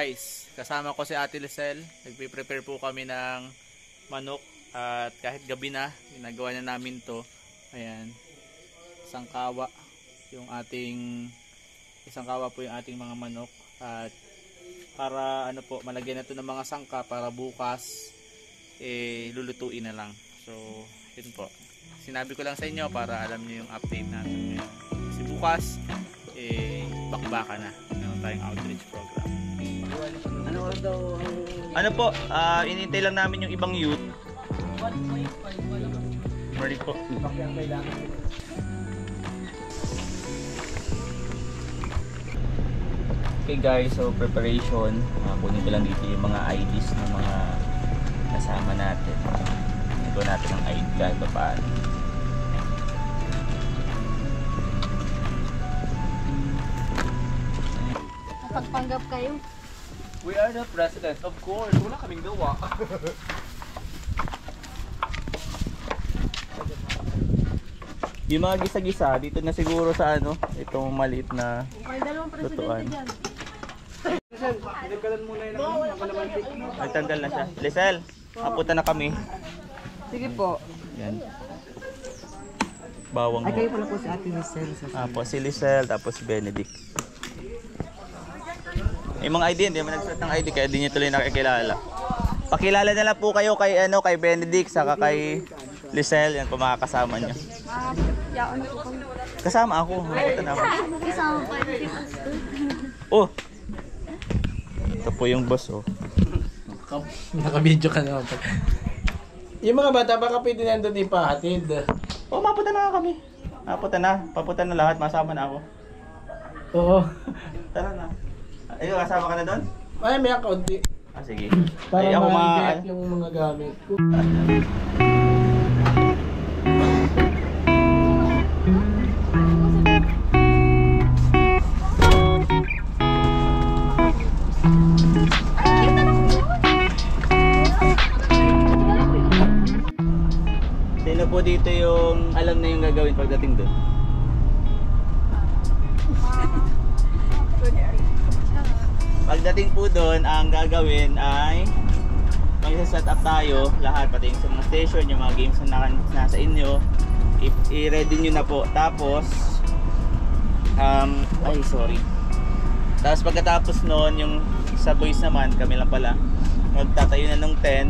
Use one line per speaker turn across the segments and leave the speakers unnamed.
guys, kasama ko si Ate Lisel. Nagpe-prepare po kami ng manok at kahit gabi na, ginagawa na namin to. Ayan, isang kawa po yung ating mga manok at para ano po, malagyan na to ng mga sangka para bukas lulutuin na lang. So, yun po. Sinabi ko lang sa inyo para alam niyo yung update natin ngayon. Kasi bukas bakbaka na. Meron tayong outreach program. Ano po, inintay lang namin yung ibang youth. 1.5 Morning po. Okay guys, so preparation. Kunin ko lang dito yung mga IDs ng mga kasama natin. Ito natin ang ID kahit pa paano.
Pagpanggap kayo.
We are the president, of course. Wala kaming gawa. Yung mga gisa-gisa, dito na siguro sa ano, itong maliit na lutuan. Nagtanggal na siya. Lisel, apunta na kami.
Sige po.
Yan. Bawang
Ay, kayo pala po si Ate Lisel.
po, si Lisel, tapos si Benedict. Yung mga ID, hindi naman nagsuot ng ID kaya hindi nyo tuloy nakikilala. Pakilala na lang po kayo kay, kay Benedict, saka kay Lisel, yan po mga kasama nyo. Kasama ako.
Kasama pa rin.
Oh! Ito po yung boss, oh.
Naka-video ka naman. Yung mga bata, baka pwede nandun ipahatid.
Oh, mapunta na kami. Papunta na lahat, masama na ako.
Oo.
Tara na. Ayun, kasama ka na doon?
Ay, may kaunti.
Sige.
Para
ay, ako
ma-invite yung mga gamit ko.
Sino po dito yung alam na yung gagawin pagdating doon? Pagdating po doon, ang gagawin ay mag-set up tayo lahat, pati yung sa mga station, yung mga games na nasa inyo, i-ready nyo na po. Tapos tapos pagkatapos noon, yung sa boys naman, kami lang pala, magtatayo na ng tent.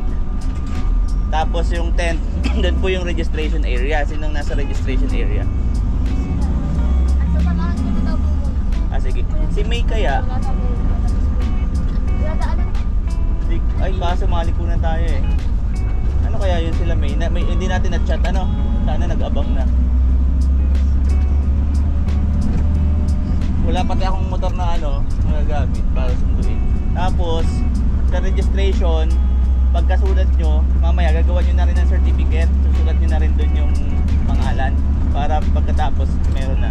Tapos yung tent, doon po yung registration area. Sinong nasa registration area? Sige. Si May kaya? Ay, baka sumali po na tayo eh. Ano kaya yun sila May? Hindi natin na-chat, ano? Sana nag-abang na. Wala pati akong motor na magagamit para sunduin. Tapos, sa registration, pagkasulat nyo, mamaya gagawa nyo na rin ng certificate. Susulat nyo na rin dun yung pangalan. Para pagkatapos, meron na.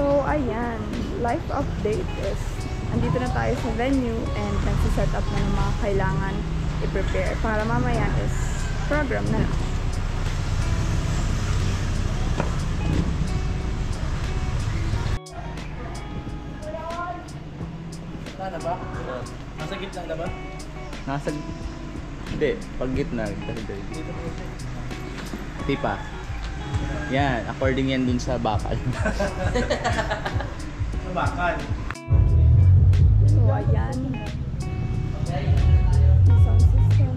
So, ayan. Life update is andito na tayo sa venue and nagsiset up na ng mga kailangan i-prepare para mamaya is program na lang.
Na ba? Nasa gitna na ba?
Hindi, pag gitna. Tipa. Yan, according yan dun sa bakal.
Sa bakal.
So, ayan. Sound system.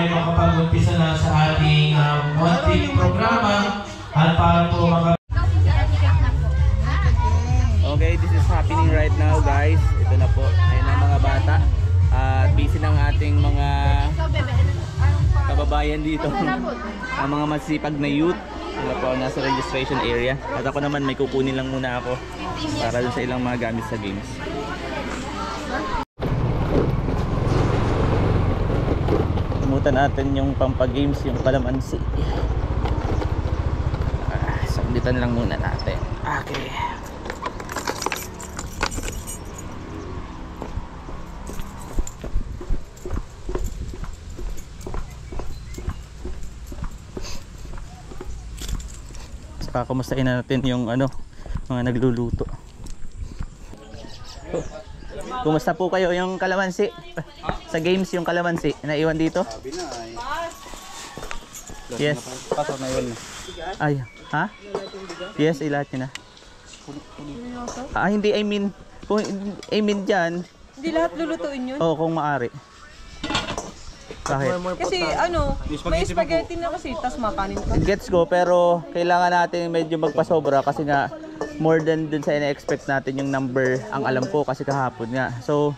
ay makapag-umpisa na sa ating monthly programa at para po
Okay, this is happening right now guys. Ito na po, ayun ang mga bata. At busy ng ating mga kababayan dito. Ang mga masipag na youth. Sila po nasa registration area. At ako naman may kukunin lang muna ako para dun sa ilang mga gamit sa games. Kumutan natin yung pampagames, yung kalamansi. Saglitan lang muna natin. Okay. Saka kumustahin natin yung mga nagluluto. Kumusta po kayo yung kalamansi? Sa games yung kalamansi, naiwan dito? Yes.
Pasok na yun.
Ay, ha? Yes, ilat nyo na. Hindi, I mean dyan.
Hindi lahat lulutuin yun.
Oo, kung maaari. Bakit?
Kasi may spaghetti na kasi, tas makanin pa.
Gets ko, pero kailangan natin medyo magpasobra kasi nga more than dun sa ina-expect natin yung number ang alam ko kasi kahapon nga. So,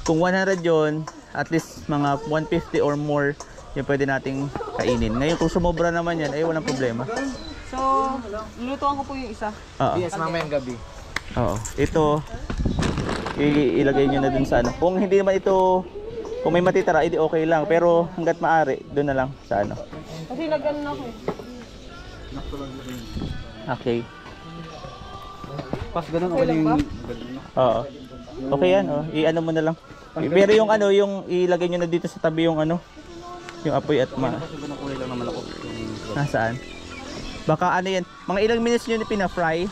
kung 100 yun, at least mga 150 or more yung pwede nating kainin. Ngayon kung sumobra naman yan, ay walang problema.
So, lulutuan ko po yung isa.
Oo.
Yes, mamayang gabi.
Oo. Ito, ilagay nyo na dun sa Kung hindi naman ito, kung may matitira, edi okay lang. Pero hanggat maaari, dun na lang sa
Kasi nag-ano na ako eh.
Okay.
Pas ganun okay lang ba?
Oo. Okay yan, oh. I-ano mo na lang. Pero yung yung ilagay nyo na dito sa tabi yung yung apoy at
lang naman ako.
Nasaan? Baka yan, mga ilang minutes nyo na pina-fry.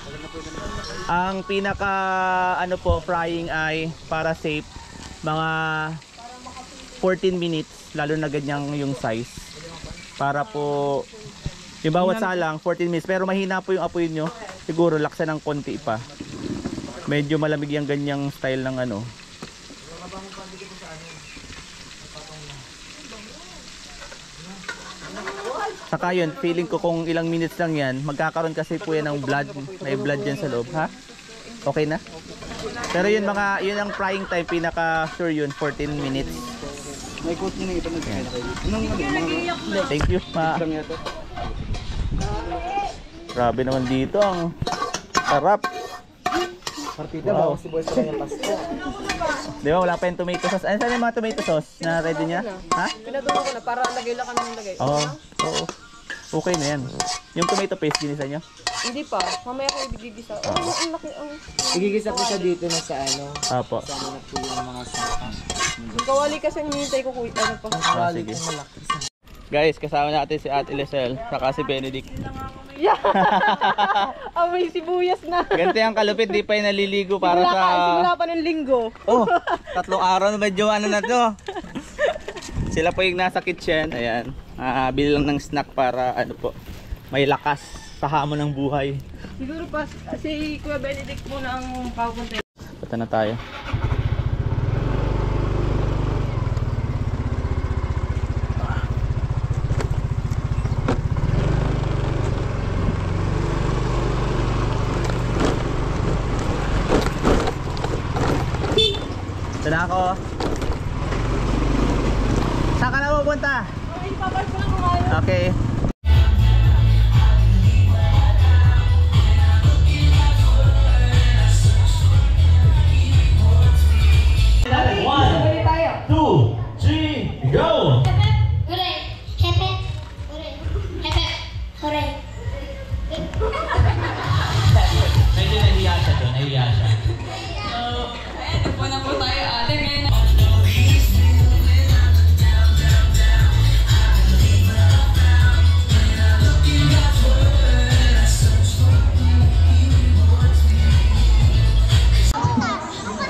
Ang pinaka frying ay para safe mga 14 minutes, lalo na ganyan yung size. Para po yung bawat salang 14 minutes, pero mahina po yung apoy nyo. Siguro laksan ng konti pa. Medyo malamig yung ganyang style ng Saka yun, feeling ko kung ilang minutes lang yan, magkakaroon kasi po yan ng blood. May blood dyan sa loob, ha? Okay na? Pero yun yun ang frying time, pinaka sure yun, 14 minutes.
May coat nyo na ito.
Thank you, ma. Grabe naman dito, ang sarap.
Partida, bawas si boy sa kanyang pasta.
Di ba, wala pa yung tomato sauce. Ano saan yung mga tomato sauce na ready niya? Ha?
Pinatuwa ko na para lagay lang kami ng lagay.
Oo. Okay na yan. Yung tomato paste, ginisa nyo?
Hindi pa. Mamaya ko ibigigisa. Ang laki ang... Igigisa po siya dito na sa
Apo.
Sa po yung mga sapa. Kawali kasi ang hinihintay ko kuya.
Sige. Guys, kasama natin si Ate Lisel, saka si Benedict.
Yeah! May sibuyas na.
Ganito yung kalupit, di pa yung naliligo para
Simula pa ng linggo.
3 araw na medyo na to. Sila po yung nasa kitchen, ayan. Bili lang ng snack para may lakas sa hamon ng buhay.
Siguro pa si Kuya Benedict muna ang papunta.
Punta na tayo. Ito na ako. Saan ka na pupunta? Okay.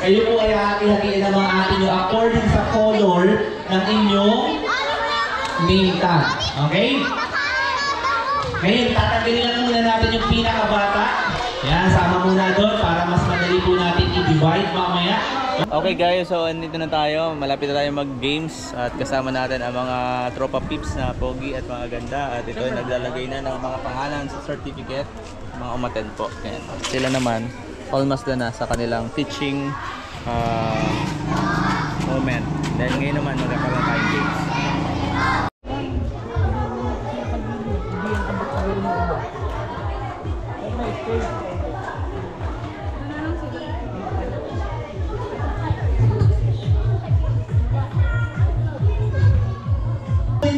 Kayo po ay hati-hatiin ng mga atin nyo according sa color ng inyong name tag. Okay? Ngayon, tatanggalin lang muna natin yung pinakabata. Yan, sama muna doon para mas madali po natin i-divide mamaya. Okay guys, so andito na tayo. Malapit na tayo mag-games at kasama natin ang mga tropa peeps na pogi at mga ganda. At ito ay naglalagay na ng mga pangalan sa certificate, mga umattend po. Ayan. Sila naman, almost na sa kanilang teaching moment. Dahil ngayon naman magkakaroon tayong games.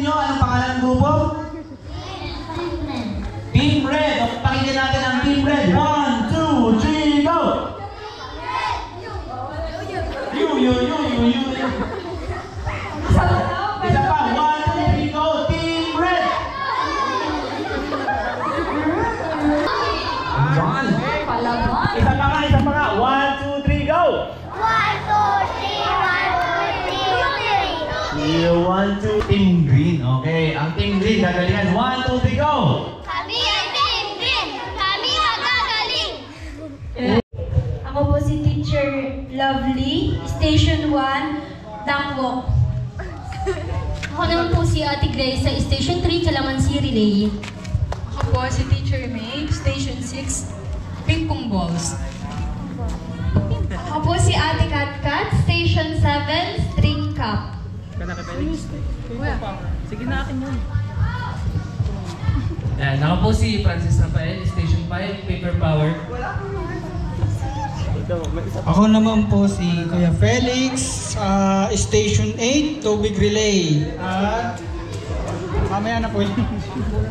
Anong pangalan ng grupo? Team Red. Pakinggan natin ang Team Red. 1, 2, 3, go! You. Isa pa. 1, 2, 3, go! Team Red! Isa pa nga. 1, 2, 3, go! 1, 2, Team Green. Okay, ang Team Green gagalingan. 1, 2, 3, go!
Kami ang Team Green! Kami ang gagaling!
Ako po si Teacher Lovely, Station 1, Duckwalk.
Ako naman po si Ate Grace sa Station 3, Calamansi Relay.
Ako po si Teacher May, Station 6, Ping Pong Balls.
Ako po si Ate Katkat, Station 7, String Cup.
Sige na akin yun.
Yan, ako po si Francis Rafael, Station 5, Paper Power.
Ako naman po si Kuya Felix, Station 8, Tubig Relay. At mamaya na po yun.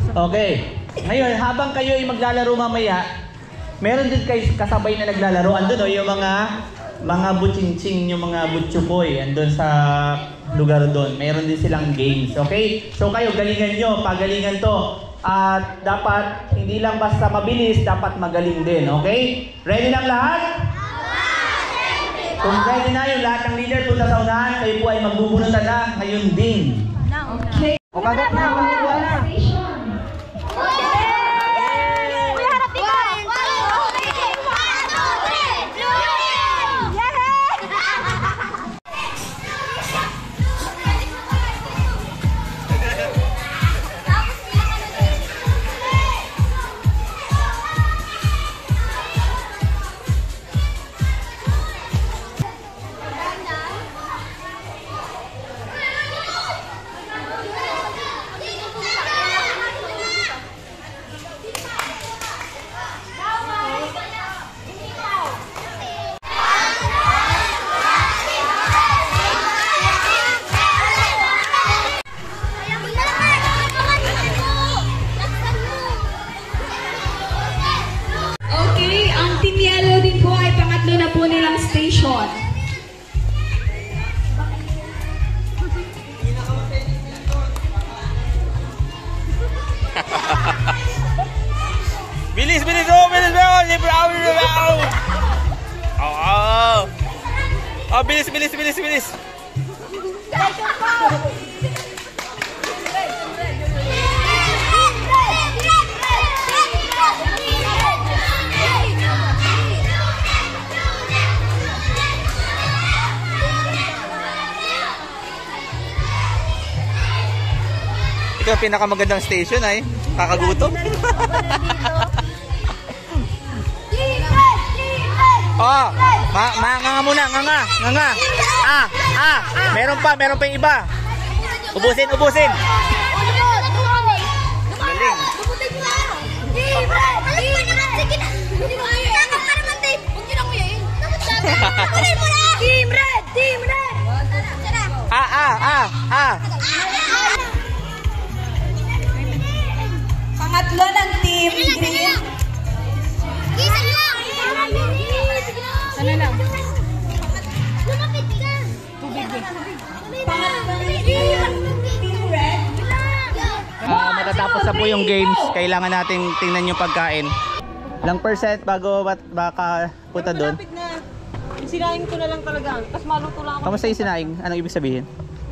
Okay. Ngayon, habang kayo ay maglalaro mamaya, meron din kayo kasabay na naglalaro. Andun yung mga butching-ching, yung mga butchupoy. Andun sa lugar doon. Meron din silang games. Okay? So kayo, galingan nyo. Pagalingan to. At dapat, hindi lang basta mabilis, dapat magaling din. Okay? Ready lang lahat? Kung ready na yung lahat ng leader punta sa unahan, kayo po ay magbubunutan na ngayon din.
Okay.
O kagat na, magbubunutan na.
Okay, ang Team Yellow din po ay pangatlo na po nilang station.
Bilis! Oh, libre ako! Oh, bilis! Ito ang pinakamagandang station ay kakagutom. Oh, nga muna, nga. Meron pa yung iba. Ubusin. Galing.
Team Red!
Pangatlo ng Team Green.
Isa lang! Sana lang. Lumapit ka!
Pangatlo ng Team Red.
Matatapos na po yung games, kailangan nating tingnan yung pagkain. Ilang percent bago baka punta doon?
Sinaing ko na lang talaga. Tapos maluto lang ako.
Kamusta yung sinaing? Anong ibig sabihin?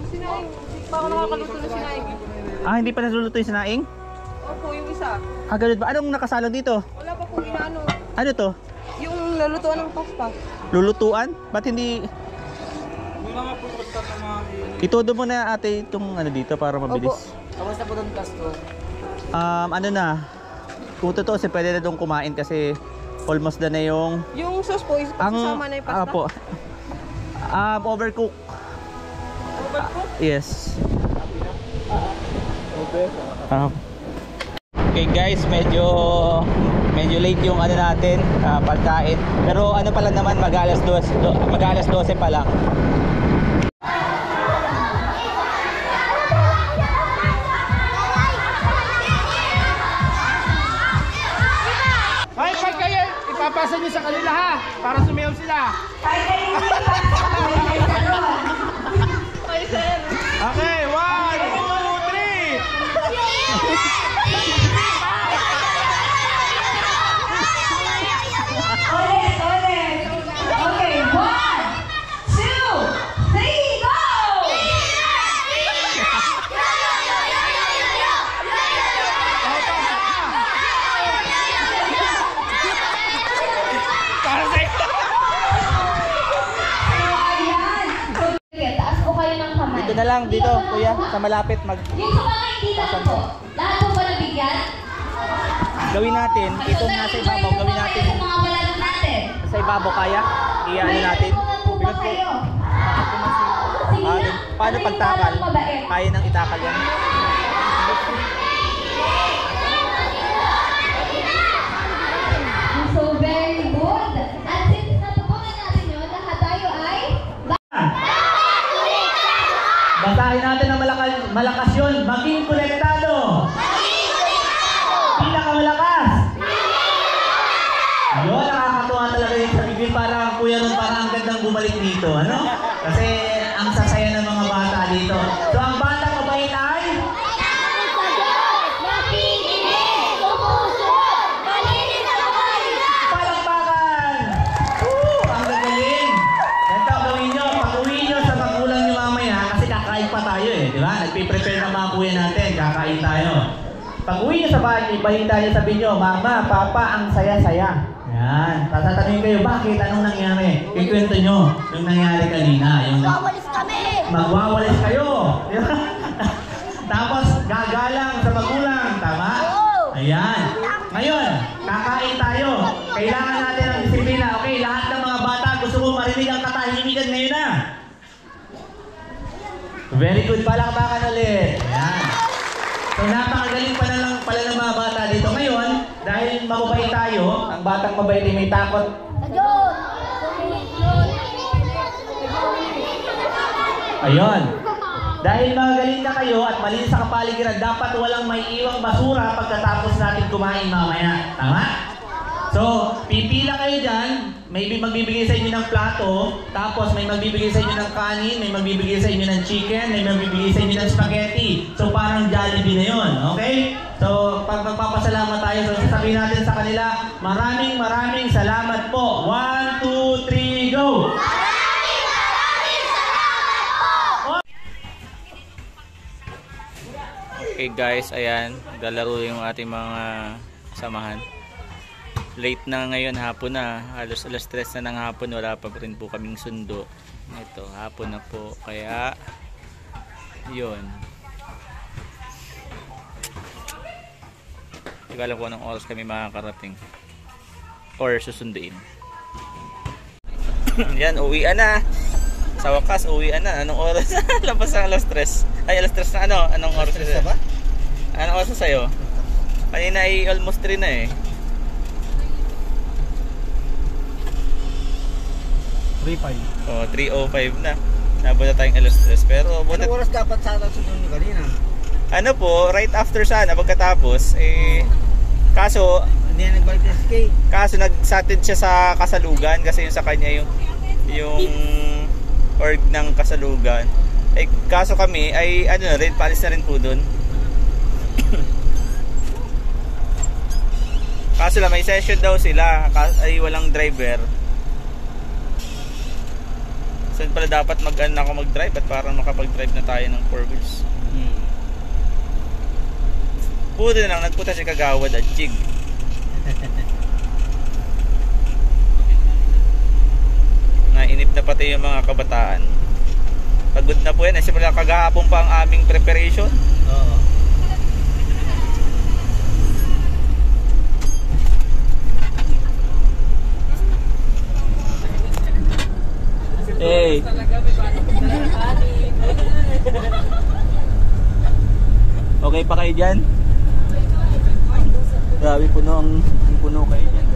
Sinaing. Hindi pa ako nakakaluto na sinaing.
Hindi pa naluluto yung sinaing?
Opo, yung isa.
Ganun ba? Anong nakasalon dito?
Wala pa po inaano.
Ano to?
Yung lulutuan ng pasta.
Lulutuan? Ba't hindi
mga pupunta ng mga...
Itudo mo na ate itong ano dito para mabilis.
Kamusta po doon, Castro?
Ano na, kung totoo si pwede na doon kumain kasi almost na yung...
Yung sauce po, kasama na yung pasta?
po. Overcook.
Overcook?
Yes. Okay guys, medyo late yung ano natin, pagkain. Pero ano pala naman, mag-alas 12 pa lang.
Ay, pag kayo, ipapasa niyo sa kanila ha, para sumayaw sila. Okay, 1, 2,
Ulit. Okay, 1, 2, 3, go! Sige, taas po kayo ng kamay.
Dito na lang, dito kuya, sa malapit mag...
Yung sa mga hindi naman po, lahat po ba nabigyan?
Gawin natin, itong nasa ibabaw, gawin natin.
Sa mga balado natin.
Sa ibabaw kaya? Iyan natin.
Po ba kayo? Sige na.
Paano pagtakal? Kaya nang itakal yan.
So very good. At since natutunan natin yun, lahat tayo ay...
Basahin natin ng malakas yun. Maging konektado. Pinakamalakas. Yun, nakakatuwa talaga yung sa bibig. Parang kuya nun, parang ang gandang bumalik dito. Ano? Kasi ang sasaya ng mga bata dito. So ang bata mabait ay? Palakpakan! Ang gagaling! Ganito ang gawin nyo. Pag-uwi nyo sa magulang nyo mamaya, kasi kakain pa tayo eh. Di ba? Nagpiprepare ng mga kuya natin. Kakain tayo. Pag-uwi nyo sa bahay, ibahin tayo, sabihin nyo, Mama, Papa, ang saya-saya. Yan. Tatanungin kayo, bakit? Anong nangyari? Ikwento nyo yung nangyari kanina. Magwawalis kami! Magwawalis kayo! Tapos, gagalang sa magulang. Tama? Ayan. Ngayon, kakain tayo. Kailangan natin ng disiplina. Okay, lahat ng mga bata gusto mo marinig ang katahimikan ngayon na. Very good. Palakpakan ulit. Ayan. So napakagaling pa na lang pala ng mga bata dito ngayon dahil mababait tayo, ang batang mabait ay may takot. Ayun. Dahil magaling na kayo at malinis sa kapaligiran, dapat walang may iwang basura pagkatapos natin kumain mamaya. Tama? So, pipila kayo dyan, may magbibigay sa inyo ng plato, tapos may magbibigay sa inyo ng kanin, may magbibigay sa inyo ng chicken, may magbibigay sa inyo ng spaghetti. So, parang Jollibee na yun, okay? So, pag magpapasalamat tayo, so sasabihin natin sa kanila, maraming salamat po. 1, 2, 3, go!
Maraming salamat po!
Okay guys, ayan, galaro yung ating mga samahan. Late na ngayon, hapon na, halos alas 3 na ng hapon, wala pa rin po kaming sundo. Ito, hapon na po, kaya yun. Hindi ko alam kung anong oras kami makakarating or susunduin. Yan, uwian na. Sa wakas, uwian na. Anong oras? Labas ang alas 3. Ay, alas 3 na ano? Anong oras na ba? Anong oras na sa'yo? Kanina ay almost 3 na eh.
3:05.
Oh, 3:05 na. Nabot na tayong alas 3. Pero
Anong oras dapat sana sunod nyo kanina?
ano po, right after sana pagkatapos eh kaso
Hindi na nagbalik SK.
kaso nagsatid siya sa Kasalugan kasi yung sa kanya yung org ng Kasalugan. Eh kaso kami ay ano na rin, paalis na rin po doon. Kaso lang may session daw sila, ay walang driver. Saan pala dapat ako mag-drive at parang makapag-drive na tayo ng 4 wheels. Puto na lang, nagpunta si Kagawad at Jig. Nainip na pati yung mga kabataan. Pagod na po yan. Simula kagahapon pa ang aming preparation.
Oo.
Hey. Okay pa kayo dyan? Grabe puno kayo dyan.